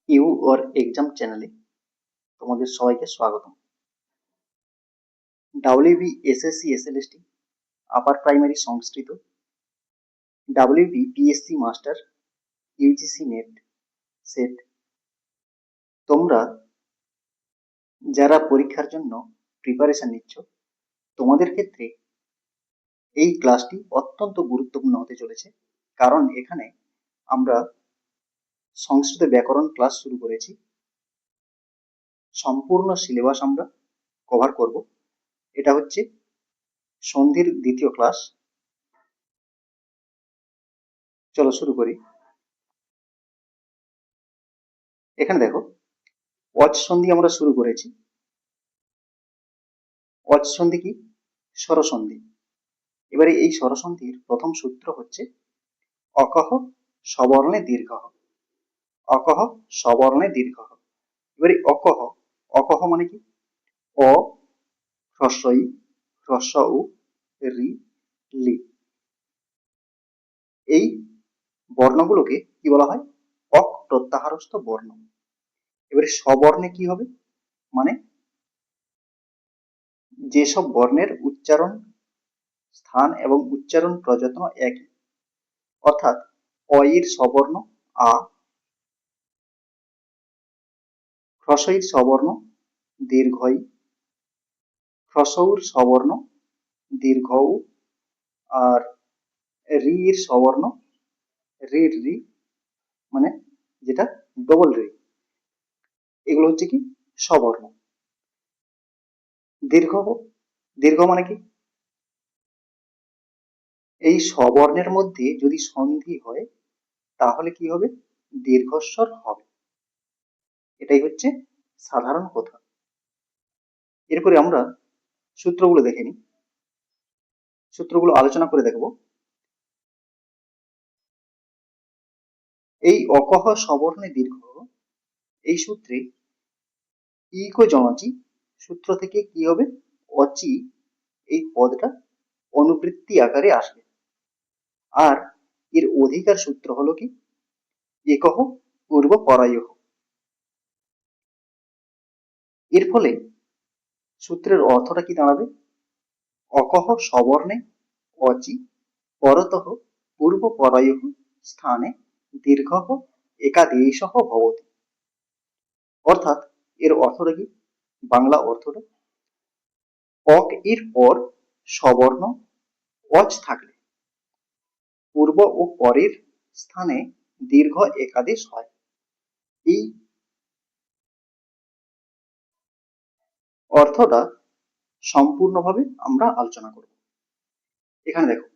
You or exam চ্যানেলে তোমাদের সবাইকে স্বাগতম। WB SSC SLST upper primary Sanskrit, WB PSC master, UGC NET SET, তোমরা যারা পরীক্ষার জন্য প্রিপারেশন নিচ্ছ তোমাদের ক্ষেত্রে এই ক্লাসটি অত্যন্ত গুরুত্বপূর্ণ হতে চলেছে। কারণ এখানে আমরা সংস্কৃত ব্যাকরণ ক্লাস শুরু করেছি। সম্পূর্ণ সিলেবাস আমরা কভার করব। এটা হচ্ছে সন্ধির দ্বিতীয় ক্লাস। চলো শুরু করি। এখানে দেখো, অজ সন্ধি আমরা শুরু করেছি। অজ সন্ধি কি? স্বরসন্ধি। এবারে এই স্বরসন্ধির প্রথম সূত্র হচ্ছে অকহ সবর্ণে দীর্ঘ। অকহ সবর্ণে দীর্ঘ। এবারে অকহ, অকহ মানে কি? অ, হ্রস্ব ই, হ্রস্ব উ, রি, লি। এই বর্ণগুলোকে কি বলা হয়? অক প্রত্যাহারস্থ বর্ণ। এবারে সবর্ণে কি হবে? মানে যেসব বর্ণের উচ্চারণ স্থান এবং উচ্চারণ প্রযত্ন একই, অর্থাৎ অ এর সবর্ণ আ, হ্রস্ব ইর সবর্ণ দীর্ঘ ই, হ্রস্ব উর সবর্ণ দীর্ঘ উ, আর রি এর সবর্ণ রি রি, মানে যেটা ডবল রি। এগুলো হচ্ছে কি? সবর্ণ। দীর্ঘ, দীর্ঘ মানে কি? এই সবর্ণের মধ্যে যদি সন্ধি হয় তাহলে কি হবে? দীর্ঘস্বর হবে। এটাই হচ্ছে সাধারণ কথা। এরপরে আমরা সূত্রগুলো দেখে নিই। সূত্রগুলো আলোচনা করে দেখব। এই অকহ সবর্ণে দীর্ঘ, এই সূত্রে ইকো জনচি সূত্র থেকে কি হবে? অচি এই পদটা অনুবৃত্তি আকারে আসবে। আর এর অধিকার সূত্র হলো কি? একহ পূর্ব পরায়হ। এর ফলে সূত্রের অর্থটা কি দাঁড়াবে? অকহ সবর্ণে অচি পরতঃ পূর্ব পরায়হ স্থানে দীর্ঘ একাদেশঃ ভবতি। অর্থাৎ এর অর্থটা কি? বাংলা অর্থটা, অক এর পর সবর্ণ অচ থাকলে পূর্ব ও পরের স্থানে দীর্ঘ একাদেশ হয়। এই অর্থটা সম্পূর্ণভাবে আমরা আলোচনা করব। এখানে দেখো,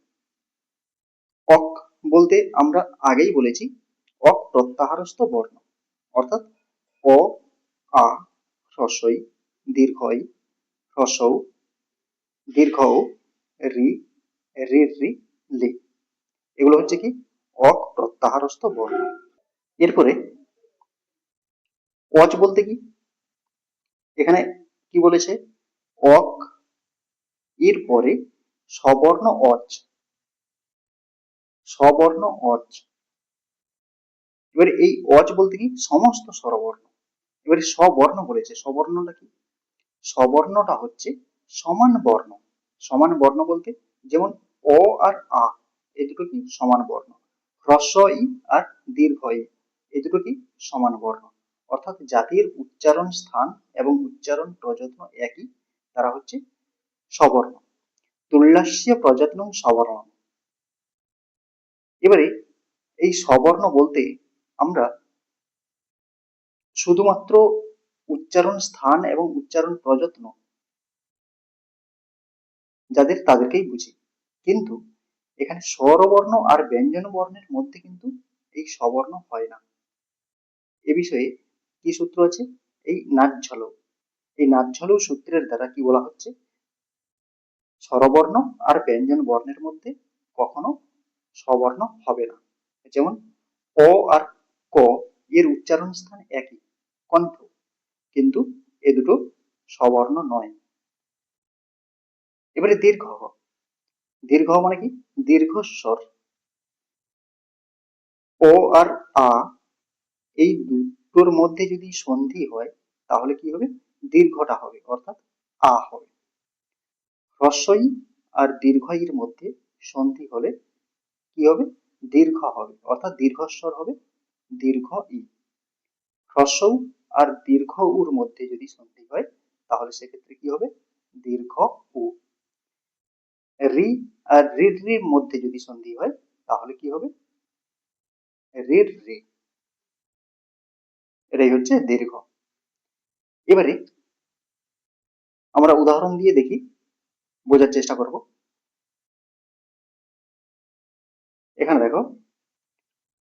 অক বলতে আমরা আগেই বলেছি অক প্রত্যাহারস্থ বর্ণ, অর্থাৎ অ, আ, হ্রস্ব ই, দীর্ঘ ই, হ্রস্ব উ, দীর্ঘ উ, রি, রি রি, লি। এগুলো হচ্ছে কি? অক প্রত্যাহারস্থ বর্ণ। এরপরে অচ বলতে কি? এখানে কি বলেছে? অক এর পরে সবর্ণ অচ, সবর্ণ অচ। এবারে এই অচ বলতে কি? সমস্ত স্বরবর্ণ। এবারে স্ববর্ণ বলেছে, স্ববর্ণটা কি? স্ববর্ণটা হচ্ছে সমান বর্ণ। সমান বর্ণ বলতে যেমন অ আর আ, এই দুটো কি? সমান বর্ণ। হ্রস্ব ই আর দীর্ঘ ই, এই দুটো কি? সমান বর্ণ। অর্থাৎ জাতির উচ্চারণ স্থান এবং উচ্চারণ প্রযত্ন একই, তারা হচ্ছে স্ববর্ণ। তুল্যাস্য প্রযত্নং স্ববর্ণ। এবারে এই স্ববর্ণ বলতে আমরা শুধুমাত্র উচ্চারণ স্থান এবং উচ্চারণ প্রযত্ন যাদের তাদেরকেই বুঝি, কিন্তু এখানে স্বরবর্ণ আর ব্যঞ্জন বর্ণের মধ্যে কিন্তু এই স্ববর্ণ হয় না। এ বিষয়ে কি সূত্র আছে? এই নাচ্ছল, এই নাচ্ছল সূত্রের দ্বারা কি বলা হচ্ছে? স্বরবর্ণ আর ব্যঞ্জন বর্ণের মধ্যে কখনো স্ববর্ণ হবে না। যেমন অ আর ক এর উচ্চারণ স্থান একই, কণ্ঠ, কিন্তু এ দুটো স্ববর্ণ নয়। এবারে দীর্ঘ, দীর্ঘ মানে কি? দীর্ঘস্বর। ও আর আ, এই দুটোর মধ্যে যদি সন্ধি হয় তাহলে কি হবে, দীর্ঘটা হবে, অর্থাৎ আ হবে। হ্রস্বই আর দীর্ঘ ইর মধ্যে সন্ধি হলে কি হবে, দীর্ঘ হবে, অর্থাৎ দীর্ঘস্বর হবে, দীর্ঘ ই। হ্রস্ব আর দীর্ঘ উর মধ্যে যদি সন্ধি হয় তাহলে সেক্ষেত্রে কি হবে, দীর্ঘ উ। রি আর রির রির মধ্যে যদি সন্ধি হয় তাহলে কি হবে, রির রি। এটাই হচ্ছে দীর্ঘ। এবারে আমরা উদাহরণ দিয়ে দেখি, বোঝার চেষ্টা করব। এখানে দেখো,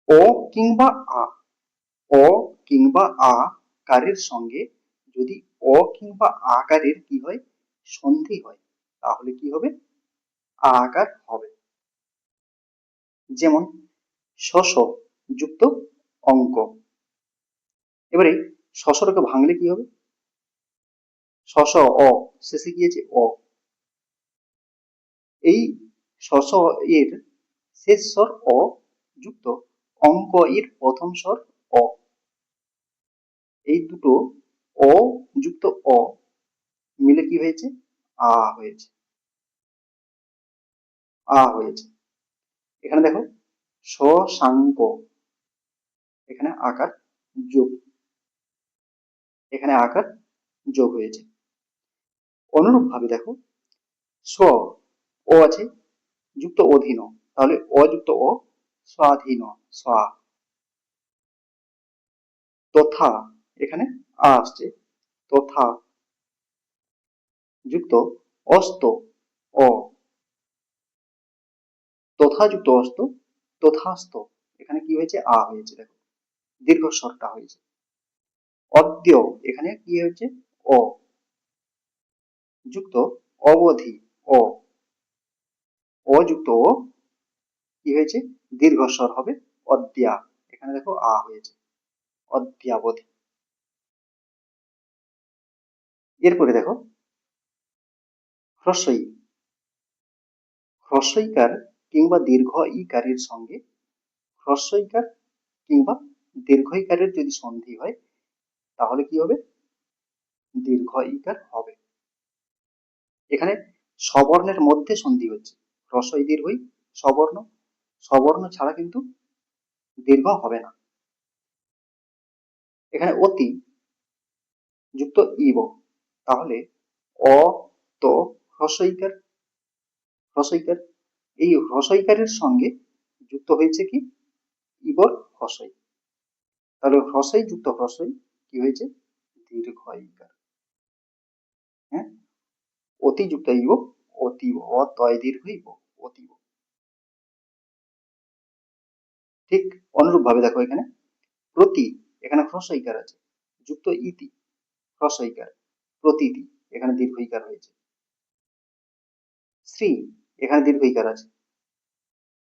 অ কিংবা আ, অ কিংবা আ কারের সঙ্গে যদি অ কিংবা আ কারের কি হয়, সন্ধি হয় তাহলে কি হবে, আ আকার হবে। যেমন শশ যুক্ত অঙ্ক। এবারে শশটাকে ভাঙলে কি হবে, শশ অ, শেষে গিয়েছে অ। এই শশ এর শেষ স্বর অ যুক্ত অঙ্ক এর প্রথম স্বর অ, এই দুটো অ যুক্ত অ মিলে কি হয়েছে, আ হয়েছে, আ হয়েছে। এখানে দেখো শশাঙ্ক, এখানে আকার যোগ, এখানে আকার যোগ হয়েছে। অনুরূপ ভাবে দেখো, স্ব ও আছে যুক্ত অধীন, তাহলে অ যুক্ত অ, স্বাধীন, স্বা। তথা, এখানে আ আসছে, তথা যুক্ত অস্ত অ, তথা যুক্ত অস্ত, তথাস্ত, এখানে কি হয়েছে, আ হয়েছে, দেখো দীর্ঘস্বরটা হয়েছে। অদ্য, এখানে কি হয়েছে, অ যুক্ত অবধি অ, অ যুক্ত ও কি হয়েছে, দীর্ঘস্বর হবে, অদ্যা, এখানে দেখো আ হয়েছে, অদ্যাবধি। এরপরে দেখো হ্রস্বই, হ্রস্বইকার কিংবা দীর্ঘ ইকারের সঙ্গে হ্রস্বইকার কিংবা দীর্ঘইকারের যদি সন্ধি হয় তাহলে কি হবে, দীর্ঘ ইকার হবে। এখানে স্ববর্ণের মধ্যে সন্ধি হচ্ছে, হ্রস্বই দীর্ঘই স্ববর্ণ, স্ববর্ণ ছাড়া কিন্তু দীর্ঘ হবে না। এখানে অতি যুক্ত ইব, তাহলে অ তো হ্রস্বইকার, হ্রস্বইকার, এই হ্রস্বইকারের সঙ্গে যুক্ত হয়েছে কি, ইবর হ্রস্বই, তাহলে হ্রস্বই যুক্ত হ্রস্বই কি হয়েছে, দীর্ঘ ইকার। হ্যাঁ, অতি যুক্ত ইব, অতীব, অতয় দীর্ঘ ইব, অতীব। ঠিক অনুরূপ ভাবে দেখো এখানে প্রতি, এখানে হ্রস্বইকার আছে যুক্ত ইতি, হ্রস্বইকার, প্রতীতি, এখানে দীর্ঘইকার হয়েছে। শ্রী, এখানে দীর্ঘইকার আছে,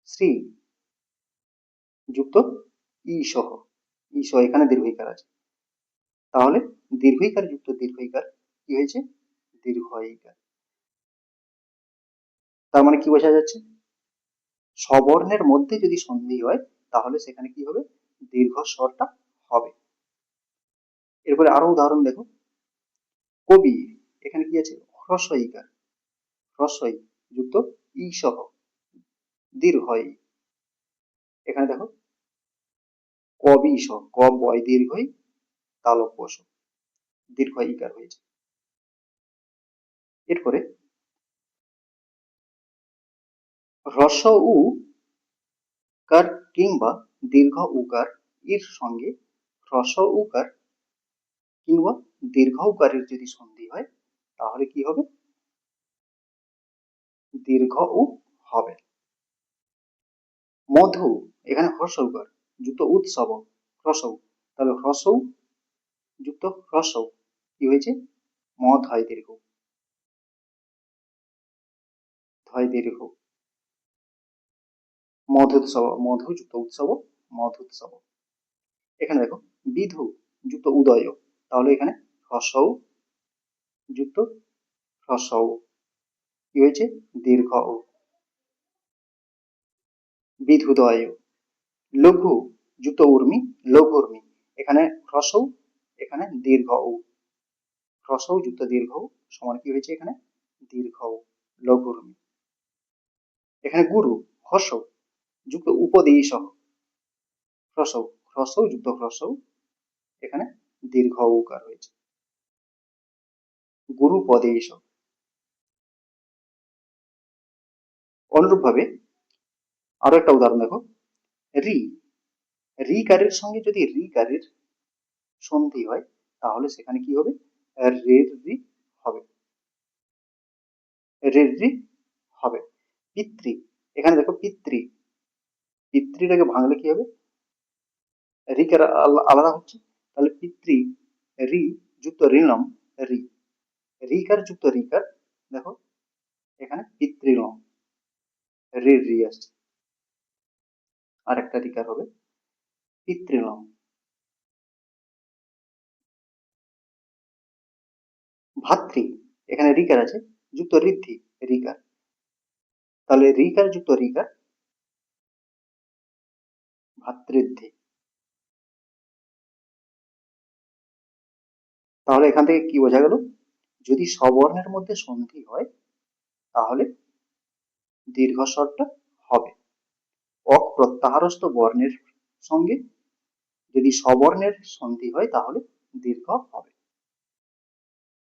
শ্রী যুক্ত ই সহ, ই সহ এখানে দীর্ঘইকার আছে, তাহলে দীর্ঘইকার যুক্ত দীর্ঘইকার কি হয়েছে, দীর্ঘইকার। তার মানে কি বোঝা যাচ্ছে, স্ববর্ণের মধ্যে যদি সন্ধি হয় তাহলে সেখানে কি হবে, দীর্ঘ স্বরটা হবে। এরপরে আরো উদাহরণ দেখো, কবি, এখানে কি আছে, হ্রস্বইকার, হ্রস্বই যুক্ত ই সহ দীর্ঘই, এখানে দেখো কবি সহ, ক বয় দীর্ঘই তালব্য সহ, দীর্ঘ ইকার হয়েছে। এরপরে হ্রস্ব উ কার কিংবা দীর্ঘ উকার এর সঙ্গে হ্রস্ব উকার কিংবা দীর্ঘ উকারের যদি সন্ধি হয় তাহলে কি হবে, দীর্ঘ উ হবে। মধু, এখানে হ্রস্ব উকার যুক্ত উৎসব, হ্রস্ব, তাহলে হ্রস্ব যুক্ত হ্রস্ব কি হয়েছে, মধ হয় দীর্ঘ, ধয় দীর্ঘ, মধুৎসব, মধু যুক্ত উৎসব, মধুৎসব। এখানে দেখো বিধু যুক্ত উদয়, তাহলে এখানে হ্রস্ব যুক্ত হ্রস্ব কি হয়েছে, দীর্ঘ ও, বিধুদয়। লঘু যুক্ত উর্মি, লঘুর্মি, এখানে হ্রস্ব, এখানে দীর্ঘ উ, হ্রস্ব যুক্ত দীর্ঘ উ সমান কি হয়েছে এখানে দীর্ঘ উ, লঘুরূপী। এখানে গুরু হ্রস্ব যুক্ত উপদেয়ী সহ হ্রস্ব, হ্রস্ব যুক্ত হ্রস্ব, এখানে দীর্ঘ উকার হয়েছে গুরু পদেয়ী সহ। অনুরূপ ভাবে আরো একটা উদাহরণ দেখো, রি, রি কারের সঙ্গে যদি রি কারের সন্ধি হয় তাহলে সেখানে কি হবে রের রি হবে, রের রি হবে। পিতৃ, এখানে দেখো পিতৃ, পিতৃটাকে ভাঙলে কি হবে রি কার আলাদা হচ্ছে, তাহলে পিতৃ রি যুক্ত ঋণম রি, রিকার যুক্ত রিকার, দেখো এখানে পিতৃলম রি রি আসছে, আর একটা রিকার হবে পিতৃলম। ভাতৃ, এখানে রিকার আছে যুক্ত ঋদ্ধি রিকার, তাহলে রিকার যুক্ত রিকার ভাতৃদ্ধি। তাহলে এখান থেকে কি বোঝা গেল, যদি স্ববর্ণের মধ্যে সন্ধি হয় তাহলে দীর্ঘস্বরটা হবে। অক প্রত্যাহারস্থ বর্ণের সঙ্গে যদি স্ববর্ণের সন্ধি হয় তাহলে দীর্ঘ হবে।